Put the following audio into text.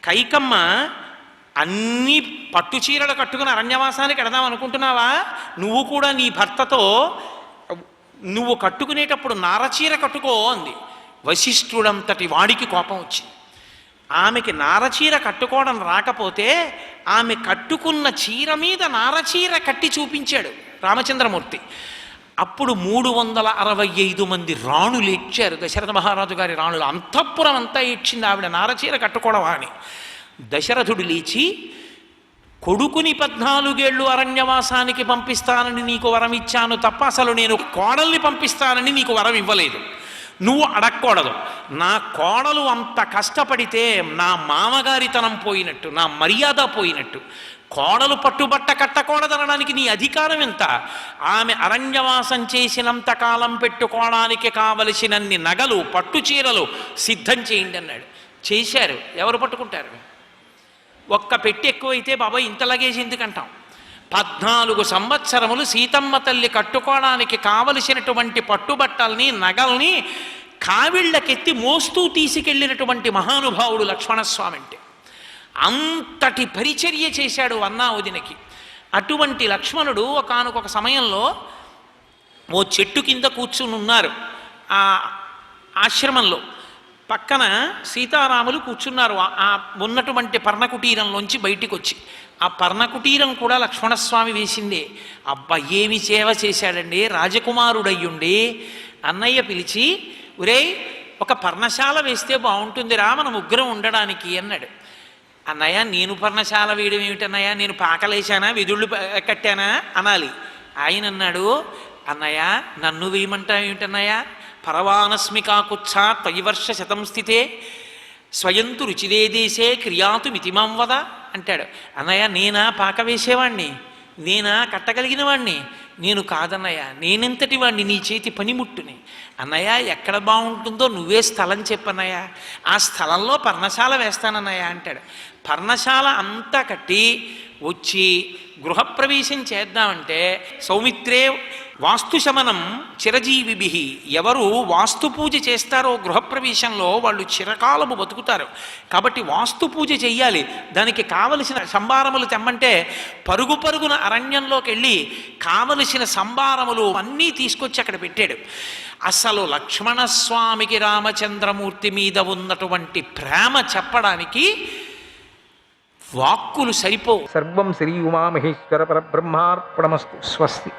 కైకమ్మ అన్ని పట్టు చీరలు కట్టుకుని అరణ్యవాసానికి వెడదాం అనుకుంటున్నావా? నువ్వు కూడా నీ భర్తతో నువ్వు కట్టుకునేటప్పుడు నారచీర కట్టుకో అంది. వశిష్ఠుడంతటి వాడికి కోపం వచ్చింది. ఆమెకి నారచీర కట్టుకోవడం రాకపోతే ఆమె కట్టుకున్న చీర మీద నారచీర కట్టి చూపించాడు రామచంద్రమూర్తి. అప్పుడు 365 మంది రాణులు ఇచ్చారు, దశరథ మహారాజు గారి రాణులు. అంతఃపురం అంతా ఇచ్చింది ఆవిడ నారచీర కట్టుకోవడం అని. దశరథుడు లేచి, కొడుకుని 14 ఏళ్ళు అరణ్యవాసానికి పంపిస్తానని నీకు వరం ఇచ్చాను తప్ప అసలు నేను కోడల్ని పంపిస్తానని నీకు వరం ఇవ్వలేదు. నువ్వు అడగకూడదు. నా కోడలు అంత కష్టపడితే నా మామగారితనం పోయినట్టు, నా మర్యాద పోయినట్టు. కోడలు పట్టుబట్ట కట్టకూడదనడానికి నీ అధికారం ఎంత? ఆమె అరణ్యవాసం చేసినంత కాలం పెట్టుకోవడానికి కావలసినన్ని నగలు, పట్టు చీరలు సిద్ధం చేయండి అన్నాడు. చేశారు. ఎవరు పట్టుకుంటారు? ఒక్క పెట్టి ఎక్కువైతే బాబాయ్ ఇంత లగేజ్ ఎందుకంటాం? 14 సంవత్సరములు సీతమ్మ తల్లి కట్టుకోవడానికి కావలసినటువంటి పట్టుబట్టల్ని, నగల్ని కావిళ్ళకెత్తి మోస్తూ తీసుకెళ్ళినటువంటి మహానుభావుడు లక్ష్మణస్వామి. అంటే అంతటి పరిచర్య చేశాడు అన్నా వదినకి. అటువంటి లక్ష్మణుడు ఒకానొక సమయంలో ఓ చెట్టు కింద కూర్చుని ఉన్నారు ఆ ఆశ్రమంలో. పక్కన సీతారాములు కూర్చున్నారు ఆ ఉన్నటువంటి పర్ణకుటీరంలోంచి బయటికి వచ్చి. ఆ పర్ణకుటీరం కూడా లక్ష్మణస్వామి వేసిందే. అబ్బా ఏమి సేవ చేశాడండి! రాజకుమారుడయ్యుండి అన్నయ్య పిలిచి, ఒరేయ్ ఒక పర్ణశాల వేస్తే బాగుంటుందిరా మన ముగ్గురం ఉండడానికి అన్నాడు. అన్నయ్య నేను పర్ణశాల వేయడం ఏమిటన్నయ్య, నేను పాకలేశానా, వెదుళ్ళు కట్టానా అనాలి. ఆయన అన్నాడు, అన్నయ్య నన్ను వేయమంటా ఏమిటన్నయ్య, పరవానస్మికాకుత్సా త్వయివర్ష శతం స్థితే స్వయంతు రుచిదే దేశే క్రియాతు మితిమాం వద అంటాడు. అన్నయ్య నేనా పాక వేసేవాణ్ణి, నేనా కట్టగలిగిన వాణ్ణి? నేను కాదన్నయ్య, నేనెంతటి వాణ్ణి నీ చేతి పనిముట్టుని. అన్నయ్య ఎక్కడ బాగుంటుందో నువ్వే స్థలం చెప్పన్నయ్య, ఆ స్థలంలో పర్ణశాల వేస్తానన్నయ్య అంటాడు. పర్ణశాల అంతా కట్టి వచ్చి గృహప్రవేశం చేద్దామంటే సౌమిత్రే వాస్తుశమనం చిరజీవిభి, ఎవరు వాస్తు పూజ చేస్తారో గృహప్రవేశంలో వాళ్ళు చిరకాలము బతుకుతారు. కాబట్టి వాస్తు పూజ చెయ్యాలి. దానికి కావలసిన సంభారములు తెమ్మంటే పరుగు పరుగున అరణ్యంలోకి వెళ్ళి కావలసిన సంభారములు అన్నీ తీసుకొచ్చి అక్కడ పెట్టాడు. అసలు లక్ష్మణస్వామికి రామచంద్రమూర్తి మీద ఉన్నటువంటి ప్రేమ చెప్పడానికి వాక్కులు సరిపోవు. సర్వం శ్రీ ఉమామహేశ్వర పరబ్రహ్మార్పణమస్తు. స్వస్తి.